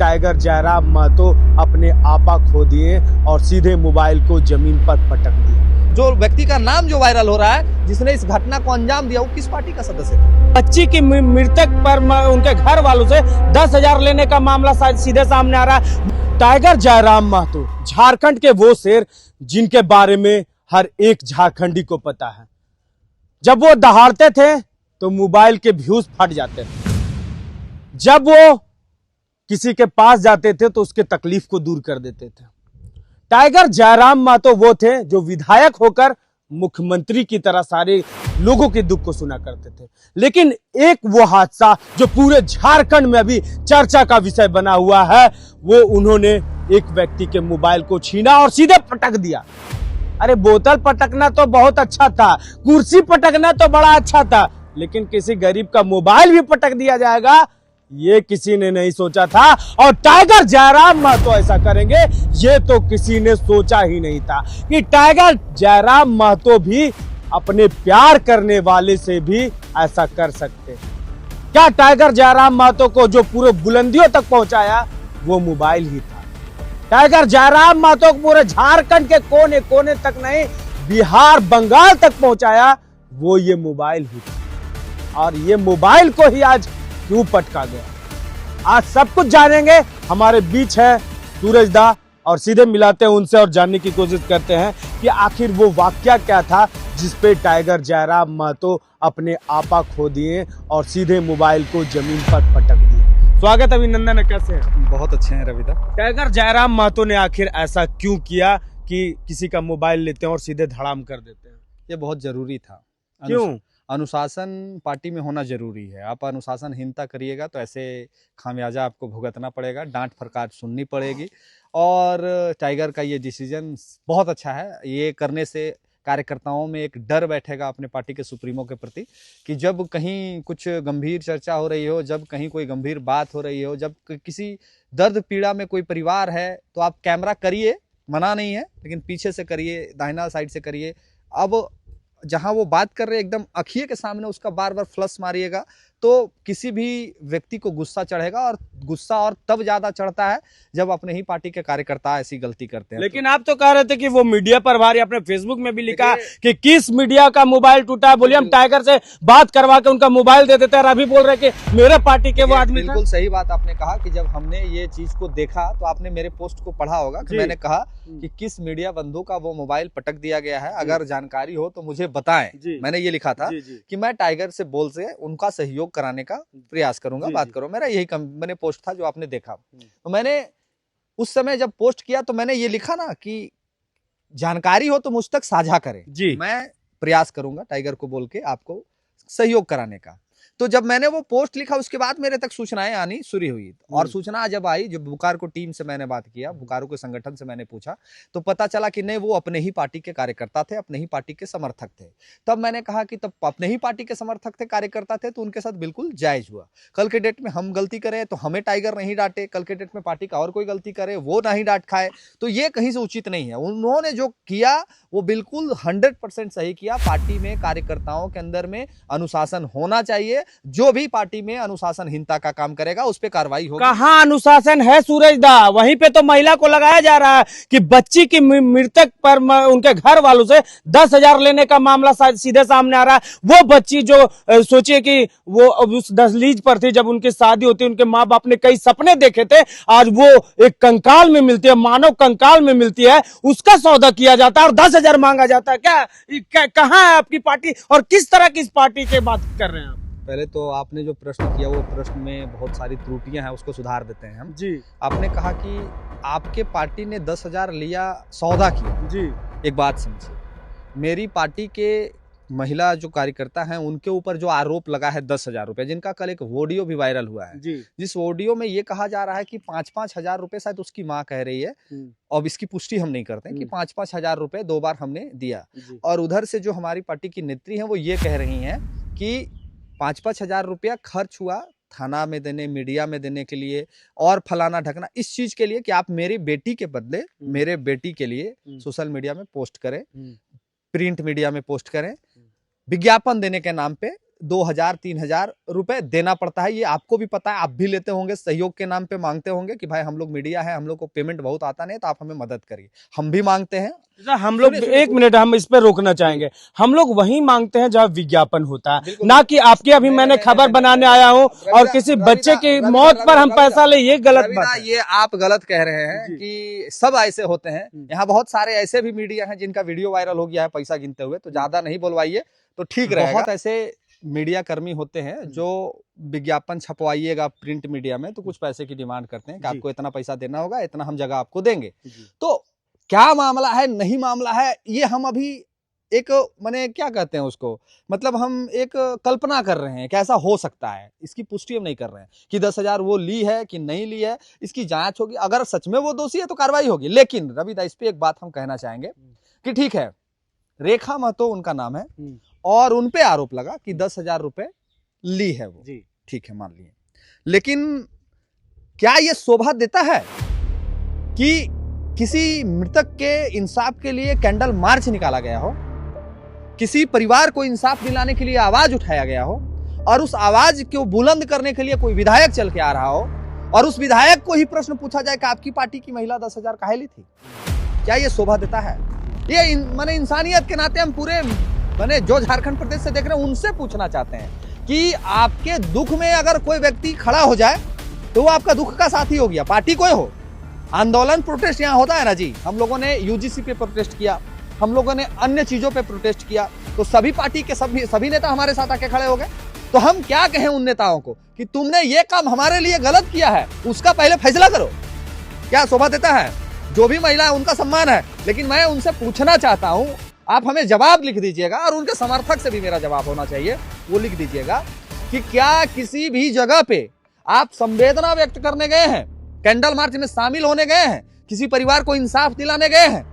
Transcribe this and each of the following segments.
Tiger Jairam Mahato अपने आपा खो दिए और सीधे मोबाइल को जमीन पर पटक दिए। जो व्यक्ति का नाम जो वायरल हो रहा है, जिसने इस घटना को अंजाम दिया, वो किस पार्टी का सदस्य था? बच्ची की मृतक पर उनके घर वालों से 10,000 लेने का मामला शायद सीधे सामने आ रहा है। टाइगर जयराम महतो झारखंड के वो शेर जिनके बारे में हर एक झारखंडी को पता है। जब वो दहाड़ते थे तो मोबाइल के व्यूज फट जाते थे, जब वो किसी के पास जाते थे तो उसके तकलीफ को दूर कर देते थे। टाइगर जयराम महतो वो थे जो विधायक होकर मुख्यमंत्री की तरह सारे लोगों के दुख को सुना करते थे। लेकिन एक वो हादसा जो पूरे झारखंड में अभी चर्चा का विषय बना हुआ है, वो उन्होंने एक व्यक्ति के मोबाइल को छीना और सीधे पटक दिया। अरे बोतल पटकना तो बहुत अच्छा था, कुर्सी पटकना तो बड़ा अच्छा था, लेकिन किसी गरीब का मोबाइल भी पटक दिया जाएगा, ये किसी ने नहीं सोचा था। और टाइगर जयराम महतो ऐसा करेंगे, ये तो किसी ने सोचा ही नहीं था कि टाइगर जयराम महतो भी अपने प्यार करने वाले से भी ऐसा कर सकते। क्या टाइगर जयराम महतो को जो पूरे बुलंदियों तक पहुंचाया वो मोबाइल ही था। टाइगर जयराम महतो को पूरे झारखंड के कोने कोने तक नहीं, बिहार बंगाल तक पहुंचाया वो ये मोबाइल ही था। और ये मोबाइल को ही आज क्यों पटका गया, आज सब कुछ जानेंगे। हमारे बीच है सूरज दा और सीधे मिलाते हैं उनसे और जानने की कोशिश करते हैं कि आखिर वो वाकया क्या था जिसपे टाइगर जयराम महतो अपने आपा खो दिए और सीधे मोबाइल को जमीन पर पटक दिए। स्वागत अभिनंदन है, कैसे हैं? बहुत अच्छे हैं रविदा। टाइगर जयराम महतो ने आखिर ऐसा क्यों किया कि किसी का मोबाइल लेते हैं और सीधे धड़ाम कर देते हैं? ये बहुत जरूरी था। क्यों? अनुशासन पार्टी में होना जरूरी है। आप अनुशासनहीनता करिएगा तो ऐसे खामियाजा आपको भुगतना पड़ेगा, डांट फटकार सुननी पड़ेगी। और टाइगर का ये डिसीजन बहुत अच्छा है। ये करने से कार्यकर्ताओं में एक डर बैठेगा अपने पार्टी के सुप्रीमो के प्रति कि जब कहीं कुछ गंभीर चर्चा हो रही हो, जब कहीं कोई गंभीर बात हो रही हो, जब किसी दर्द पीड़ा में कोई परिवार है, तो आप कैमरा करिए, मना नहीं है, लेकिन पीछे से करिए, दाहिना साइड से करिए। अब जहां वो बात कर रहे हैं एकदम आँखिए के सामने उसका बार बार फ्लश मारिएगा तो किसी भी व्यक्ति को गुस्सा चढ़ेगा। और गुस्सा और तब ज्यादा चढ़ता है जब अपने ही पार्टी के कार्यकर्ता ऐसी गलती करते हैं। लेकिन आप तो कह रहे थे कि वो मीडिया प्रभारी, अपने फेसबुक में भी लिखा कि किस मीडिया का मोबाइल टूटा, बोलिए हम टाइगर से बात करवा के उनका मोबाइल दे देते हैं। अभी बोल रहे कि मेरे पार्टी के वो आदमी। बिल्कुल सही बात आपने कहा कि जब हमने ये चीज को देखा तो आपने मेरे पोस्ट को पढ़ा होगा कि मैंने कहा कि किस मीडिया बंधु का वो मोबाइल पटक दिया गया है, अगर जानकारी हो तो मुझे बताएं। मैंने ये लिखा था कि मैं टाइगर से बोल से उनका सहयोग कराने का प्रयास करूंगा, बात करो। मेरा यही मैंने पोस्ट था जो आपने देखा। तो मैंने उस समय जब पोस्ट किया तो मैंने ये लिखा ना कि जानकारी हो तो मुझ तक साझा करें जी, मैं प्रयास करूंगा टाइगर को बोल के आपको सहयोग कराने का। तो जब मैंने वो पोस्ट लिखा उसके बाद मेरे तक सूचनाएं आनी शुरू हुई। और सूचना जब आई, जब बोकारो टीम से मैंने बात किया, बोकारो के संगठन से मैंने पूछा, तो पता चला कि नहीं, वो अपने ही पार्टी के कार्यकर्ता थे, अपने ही पार्टी के समर्थक थे। तब मैंने कहा कि तब अपने ही पार्टी के समर्थक थे, कार्यकर्ता थे, तो उनके साथ बिल्कुल जायज हुआ। कल के डेट में हम गलती करें तो हमें टाइगर नहीं डांटे, कल के डेट में पार्टी का और कोई गलती करे वो नहीं डांट खाए, तो ये कहीं से उचित नहीं है। उन्होंने जो किया वो बिल्कुल 100% सही किया। पार्टी में कार्यकर्ताओं के अंदर में अनुशासन होना चाहिए। जो भी पार्टी में अनुशासनहीनता का काम करेगा उस पर कार्रवाई होगी। कहाँ अनुशासन है सूरज दा? वहीं पे तो महिला को लगाया जा रहा है कि बच्ची की मृतक पर उनके घर वालों से 10,000 लेने का मामला शायद सीधे सामने आ रहा है। वो बच्ची जो सोचिए कि वो उस दहलीज पर थी, जब उनकी शादी होती, उनके माँ बाप ने कई सपने देखे थे, आज वो एक कंकाल में मिलती है, मानव कंकाल में मिलती है, उसका सौदा किया जाता है और 10,000 मांगा जाता है। क्या कहाँ है आपकी पार्टी और किस तरह की इस पार्टी की बात कर रहे हैं आप? पहले तो आपने जो प्रश्न किया वो प्रश्न में बहुत सारी त्रुटियां हैं, उसको सुधार देते हैं हम जी। आपने कहा कि आपके पार्टी ने 10,000 लिया, सौदा किया जी। एक बात समझिए, मेरी पार्टी के महिला जो कार्यकर्ता हैं उनके ऊपर जो आरोप लगा है 10,000 रुपए, जिनका कल एक ऑडियो भी वायरल हुआ है जी। जिस ऑडियो में ये कहा जा रहा है कि 5-5 हजार रुपए, शायद उसकी माँ कह रही है, अब इसकी पुष्टि हम नहीं करते कि 5-5 हजार रुपए 2 बार हमने दिया। और उधर से जो हमारी पार्टी की नेत्री है वो ये कह रही है कि 5-5 हजार रुपया खर्च हुआ थाना में देने, मीडिया में देने के लिए और फलाना ढकना, इस चीज के लिए कि आप मेरी बेटी के बदले मेरे बेटी के लिए सोशल मीडिया में पोस्ट करें, प्रिंट मीडिया में पोस्ट करें, विज्ञापन देने के नाम पे 2,000 3,000 रुपए देना पड़ता है। ये आपको भी पता है, आप भी लेते होंगे, सहयोग के नाम पे मांगते होंगे कि भाई हम लोग मीडिया है, हम लोग को पेमेंट बहुत आता नहीं है तो आप हमें मदद करिए। हम भी मांगते हैं। हम लोग एक मिनट हम इस पे रोकना चाहेंगे। हम लोग वहीं मांगते हैं जहाँ विज्ञापन होता है, ना कि आपके अभी मैंने खबर बनाने आया हूँ और किसी बच्चे की मौत पर हम पैसा ले, ये गलत बात है। ये आप गलत कह रहे हैं कि सब ऐसे होते हैं। यहाँ बहुत सारे ऐसे भी मीडिया हैं जिनका वीडियो वायरल हो गया है पैसा गिनते हुए, तो ज्यादा नहीं बोलवाइए तो ठीक रहेगा। बहुत ऐसे मीडिया कर्मी होते हैं जो विज्ञापन छपवाइएगा प्रिंट मीडिया में तो कुछ पैसे की डिमांड करते हैं कि आपको इतना पैसा देना होगा, इतना हम जगह आपको देंगे। तो क्या मामला है, नहीं मामला है, ये हम अभी एक माने क्या कहते हैं उसको, मतलब हम एक कल्पना कर रहे हैं कि ऐसा हो सकता है। इसकी पुष्टि हम नहीं कर रहे हैं कि 10,000 वो ली है कि नहीं ली है, इसकी जांच होगी। अगर सच में वो दोषी है तो कार्रवाई होगी। लेकिन रविदा, इस पे एक बात हम कहना चाहेंगे कि ठीक है, रेखा महतो उनका नाम है और उनपे आरोप लगा कि 10,000 रुपए ली है वो, ठीक है, मान लिए। लेकिन क्या ये शोभा देता है कि किसी मृतक के इंसाफ के लिए कैंडल मार्च निकाला गया हो, किसी परिवार को इंसाफ दिलाने के लिए आवाज उठाया गया हो और उस आवाज को बुलंद करने के लिए कोई विधायक चल के आ रहा हो और उस विधायक को ही प्रश्न पूछा जाए कि आपकी पार्टी की महिला 10,000 काहे ली थी? क्या ये शोभा देता है? ये माने इंसानियत के नाते हम पूरे माने जो झारखंड प्रदेश से देख रहे हैं उनसे पूछना चाहते हैं कि आपके दुख में अगर कोई व्यक्ति खड़ा हो जाए तो वो आपका दुख का साथी हो गया, पार्टी कोई हो। आंदोलन प्रोटेस्ट यहाँ होता है ना जी, हम लोगों ने यूजीसी पे प्रोटेस्ट किया, हम लोगों ने अन्य चीजों पे प्रोटेस्ट किया, तो सभी पार्टी के सभी नेता हमारे साथ आके खड़े हो गए। तो हम क्या कहें उन नेताओं को कि तुमने ये काम हमारे लिए गलत किया है, उसका पहले फैसला करो। क्या शोभा देता है? जो भी महिला है उनका सम्मान है, लेकिन मैं उनसे पूछना चाहता हूं, आप हमें जवाब लिख दीजिएगा और उनके समर्थक से भी मेरा जवाब होना चाहिए, वो लिख दीजिएगा कि क्या किसी भी जगह पे आप संवेदना व्यक्त करने गए हैं, कैंडल मार्च में शामिल होने गए हैं, किसी परिवार को इंसाफ दिलाने गए हैं,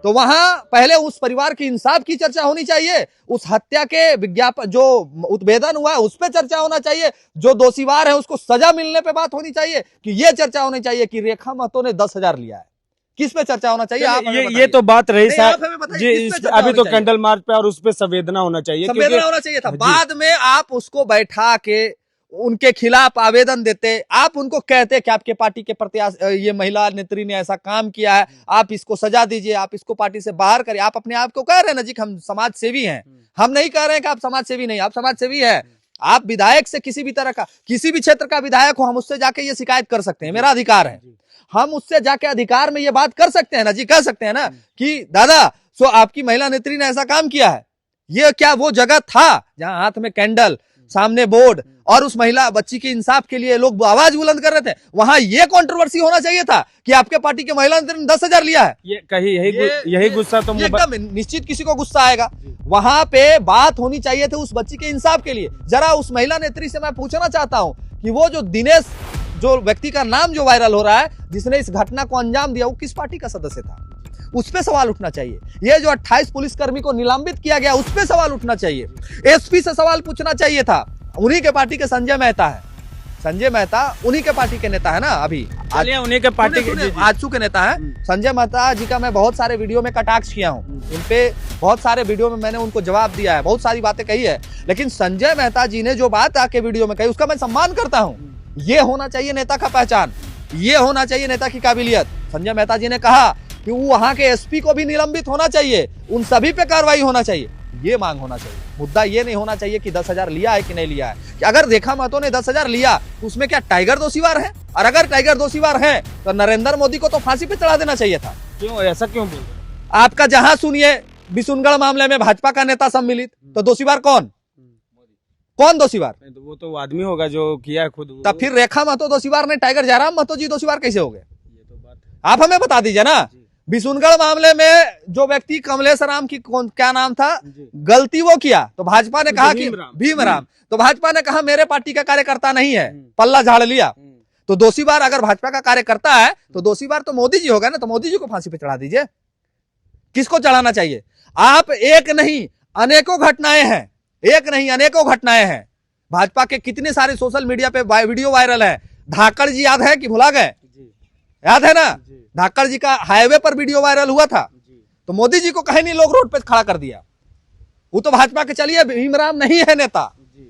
तो वहां पहले उस परिवार की इंसाफ की चर्चा होनी चाहिए, उस हत्या के विज्ञापन जो उद्भेदन हुआ है उस पर चर्चा होना चाहिए, जो दोषीवार है उसको सजा मिलने पे बात होनी चाहिए, कि ये चर्चा होनी चाहिए कि रेखा महतो ने 10,000 लिया है। किस पे चर्चा होना चाहिए? आप ये तो बात रही साहब जी, अभी तो कैंडल मार्च पे और उस पे संवेदना होना चाहिए, संवेदना होना चाहिए था। बाद में आप उसको बैठा के उनके खिलाफ आवेदन देते, आप उनको कहते कि आपके पार्टी के प्रत्याशी ये महिला नेत्री ने ऐसा काम किया है, आप इसको सजा दीजिए, आप इसको पार्टी से बाहर करिए। आप अपने आप को कह रहे हैं ना जी हम समाज सेवी हैं, हम नहीं कह रहे हैं कि आप समाज सेवी नहीं, आप समाज सेवी है। आप विधायक से किसी भी तरह का, किसी भी क्षेत्र का विधायक हो, हम उससे जाके ये शिकायत कर सकते हैं, मेरा अधिकार है। हम उससे जाके अधिकार में ये बात कर सकते हैं ना जी, कह सकते हैं ना कि दादा सो आपकी महिला नेत्री ने ऐसा काम किया है। ये क्या वो जगह था जहां हाथ में कैंडल, सामने बोर्ड और उस महिला बच्ची के इंसाफ के लिए लोग आवाज बुलंद कर रहे थे, वहां ये कंट्रोवर्सी होना चाहिए था कि आपके पार्टी के महिला नेत्री ने 10,000 लिया है? ये कहीं यही गुस्सा तो एकदम निश्चित किसी को गुस्सा आएगा। वहां पे बात होनी चाहिए थी उस बच्ची के इंसाफ के लिए। जरा उस महिला नेत्री से मैं पूछना चाहता हूं कि वो जो दिनेश, जो व्यक्ति का नाम जो वायरल हो रहा है, जिसने इस घटना को अंजाम दिया, वो किस पार्टी का सदस्य था? उस पे सवाल उठना चाहिए। ये जो 28 पुलिसकर्मी को निलंबित किया गया, उस पे सवाल उठना चाहिए। एसपी से सवाल पूछना चाहिए था। उन्हीं के पार्टी के संजय मेहता है, संजय मेहता उन्हीं के पार्टी के नेता है ना, अभी उन्हीं के पार्टी के आजसू के नेता है। संजय मेहता जी का मैं बहुत सारे वीडियो में कटाक्ष किया हूँ, उनपे बहुत सारे वीडियो में मैंने उनको जवाब दिया है, बहुत सारी बातें कही है। लेकिन संजय मेहता जी ने जो बात आके वीडियो में कही उसका मैं सम्मान करता हूँ। ये होना चाहिए नेता का पहचान, ये होना चाहिए नेता की काबिलियत। संजय मेहता जी ने कहा कि वहां के एसपी को भी निलंबित होना चाहिए, उन सभी पे कार्रवाई होना चाहिए, ये मांग होना चाहिए। मुद्दा ये नहीं होना चाहिए कि 10,000 लिया है कि नहीं लिया है। कि अगर रेखा महतो ने 10,000 लिया तो उसमें क्या टाइगर दोषीवार है? और अगर टाइगर दोषीवार है तो नरेंद्र मोदी को तो फांसी पे चढ़ा देना चाहिए था। क्यों ऐसा क्यों बोल रहे हैं? आपका जहां सुनिए बिशुनगढ़ मामले में भाजपा का नेता सम्मिलित, तो दोषीवार कौन? कौन दोषीवार? तो वो तो आदमी होगा जो किया है खुद। तब फिर रेखा महतो दोषीवार नहीं, टाइगर जयराम महतो जी दोषीवार कैसे हो गए? ये तो बात आप हमें बता दीजिए ना। बिशुनगढ़ मामले में जो व्यक्ति कमलेश राम की क्या नाम था, गलती वो किया तो भाजपा ने कहा कि भीमराम, तो भाजपा ने कहा मेरे पार्टी का कार्यकर्ता नहीं है, पल्ला झाड़ लिया। तो दोषीवार अगर भाजपा का कार्यकर्ता है तो दोषीवार तो मोदी जी होगा ना, तो मोदी जी को फांसी पे चढ़ा दीजिए। किसको चढ़ाना चाहिए? आप एक नहीं अनेकों घटनाएं हैं, एक नहीं अनेकों घटनाएं हैं। भाजपा के कितने सारे सोशल मीडिया पे वीडियो वायरल है। धाकड़ जी याद है कि भुला गए? याद है ना, धाकड़ जी का हाईवे पर वीडियो वायरल हुआ था, तो मोदी जी को कहीं नहीं लोग रोड पे खड़ा कर दिया। वो तो भाजपा के चलिए भीमराम नहीं है नेता,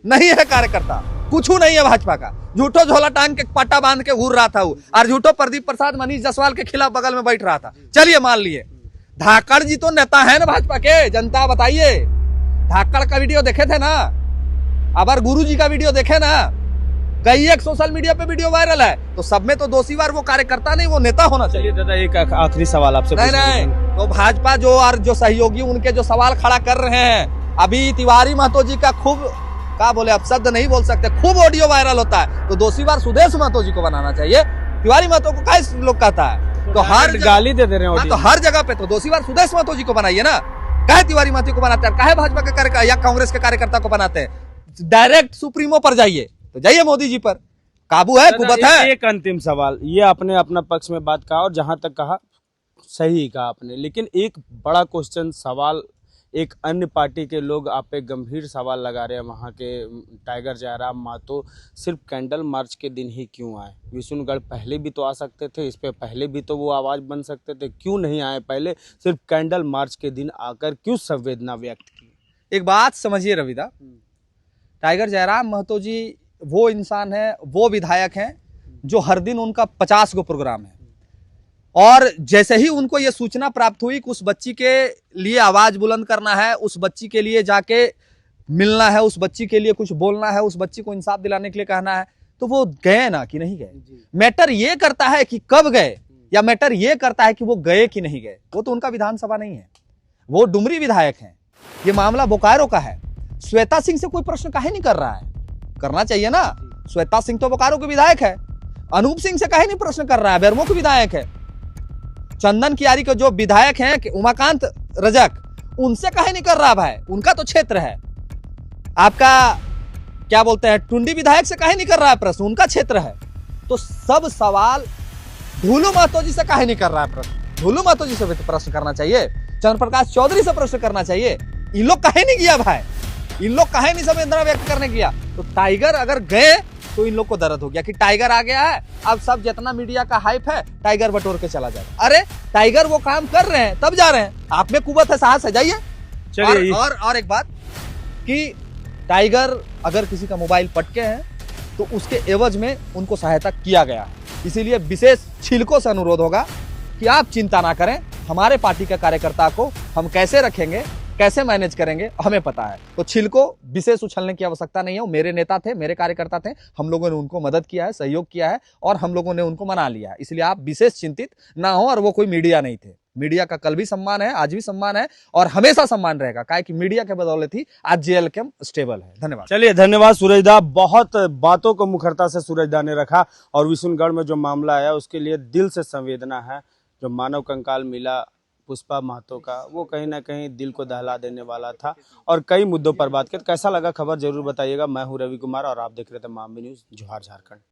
नहीं है कार्यकर्ता, कुछ नहीं है भाजपा का। झूठो झोला टांग के पट्टा बांध के घूर रहा था वो, और झूठो प्रदीप प्रसाद मनीष जायसवाल के खिलाफ बगल में बैठ रहा था। चलिए मान लिए, धाकड़ जी तो नेता है ना भाजपा के, जनता बताइए। धाकड़ का वीडियो देखे थे ना, अबर गुरु जी का वीडियो देखे ना, कई एक सोशल मीडिया पे वीडियो वायरल है, तो सब में तो दोषी वार वो कार्यकर्ता नहीं, वो नेता होना चाहिए। दादा एक आखिरी सवाल आपसे नहीं, तो भाजपा जो और जो सहयोगी उनके जो सवाल खड़ा कर रहे हैं, अभी तिवारी महतो जी का खूब क्या बोले, अब शब्द नहीं बोल सकते, खूब ऑडियो वायरल होता है, तो दोषी वार सुदेश महतो जी को बनाना चाहिए। तिवारी महतो को क्या लोग कहता है, तो हर गाली दे रहे हैं, तो हर जगह पे तो दोषी वार सुदेश महतो जी को बनाइए ना। काहे तिवारी महतो को बनाते हैं, काहे भाजपा के कार्यकर्ता या कांग्रेस के कार्यकर्ता को बनाते हैं? डायरेक्ट सुप्रीमो पर जाइए, तो जाइए मोदी जी पर, काबू है, कुवत है। एक अंतिम सवाल, ये आपने अपना पक्ष में बात कहा और जहां तक कहा सही कहा आपने, लेकिन एक बड़ा क्वेश्चन सवाल, एक अन्य पार्टी के लोग आप पे गंभीर सवाल लगा रहे हैं, वहाँ के टाइगर जयराम महतो सिर्फ कैंडल मार्च के दिन ही क्यों आए? विष्णुगढ़ पहले भी तो आ सकते थे, इस पे पहले भी तो वो आवाज़ बन सकते थे, क्यों नहीं आए पहले? सिर्फ कैंडल मार्च के दिन आकर क्यों संवेदना व्यक्त की? एक बात समझिए रविदा, टाइगर जयराम महतो जी वो इंसान है, वो विधायक हैं जो हर दिन उनका 50 गो प्रोग्राम है, और जैसे ही उनको ये सूचना प्राप्त हुई कि उस बच्ची के लिए आवाज बुलंद करना है, उस बच्ची के लिए जाके मिलना है, उस बच्ची के लिए कुछ बोलना है, उस बच्ची को इंसाफ दिलाने के लिए कहना है, तो वो गए ना कि नहीं गए। मैटर ये करता है कि कब गए, या मैटर ये करता है कि वो गए कि नहीं गए। वो तो उनका विधानसभा नहीं है, वो डुमरी विधायक हैं, ये मामला बोकारो का है। श्वेता सिंह से कोई प्रश्न काहे नहीं कर रहा है? करना चाहिए ना। श्वेता सिंह तो बोकारो के विधायक है, अनूप सिंह से काहे नहीं प्रश्न कर रहा है? बेरमो के विधायक है। चंदन कियारी के जो विधायक हैं उमाकांत रजक, उनसे काहे नहीं कर रहा भाई? उनका तो क्षेत्र है। आपका क्या बोलते हैं, टुंडी विधायक से काहे नहीं कर रहा है प्रश्न? उनका क्षेत्र है। तो सब सवाल ढूलू महतो जी से काहे नहीं कर रहा है प्रश्न? ढूलू महतो जी से भी तो प्रश्न करना चाहिए, चंद्रप्रकाश चौधरी से प्रश्न करना चाहिए। इन लोग काहे नहीं किया भाई? इन लोग काहे नहीं संवेदना व्यक्त करने किया? तो टाइगर अगर गए तो इन लोग को दर्द हो गया कि टाइगर आ गया है, अब सब जितना मीडिया का हाइप है टाइगर बटोर के चला जाएगा। अरे टाइगर वो काम कर रहे हैं तब जा रहे हैं, आप में कुवत है, साहस है, जाइए। और एक बात कि टाइगर अगर किसी का मोबाइल पटके हैं तो उसके एवज में उनको सहायता किया गया है। इसीलिए विशेष छिलकों से अनुरोध होगा कि आप चिंता ना करें, हमारे पार्टी के कार्यकर्ता को हम कैसे रखेंगे, कैसे मैनेज करेंगे, हमें पता है। तो छिलको विशेष उछलने की आवश्यकता नहीं है। वो मेरे नेता थे, मेरे कार्यकर्ता थे, हम लोगों ने उनको मदद किया है, सहयोग किया है, और हम लोगों ने उनको मना लिया है। इसलिए आप विशेष चिंतित ना हो। और वो कोई मीडिया नहीं थे, मीडिया का कल भी सम्मान है, आज भी सम्मान है, और हमेशा सम्मान रहेगा, काहे कि मीडिया के बदौलत ही आज जेएलके स्टेबल है। धन्यवाद। चलिए, धन्यवाद सूरजदा। बहुत बातों को मुखरता से सूरजदा ने रखा, और विष्णुगढ़ में जो मामला आया उसके लिए दिल से संवेदना है। जो मानव कंकाल मिला पुष्पा महतो का, वो कहीं ना कहीं दिल को दहला देने वाला था, और कई मुद्दों पर बात की। कैसा लगा खबर जरूर बताइएगा। मैं हूं रवि कुमार और आप देख रहे थे मामवी न्यूज, जोहार झारखंड।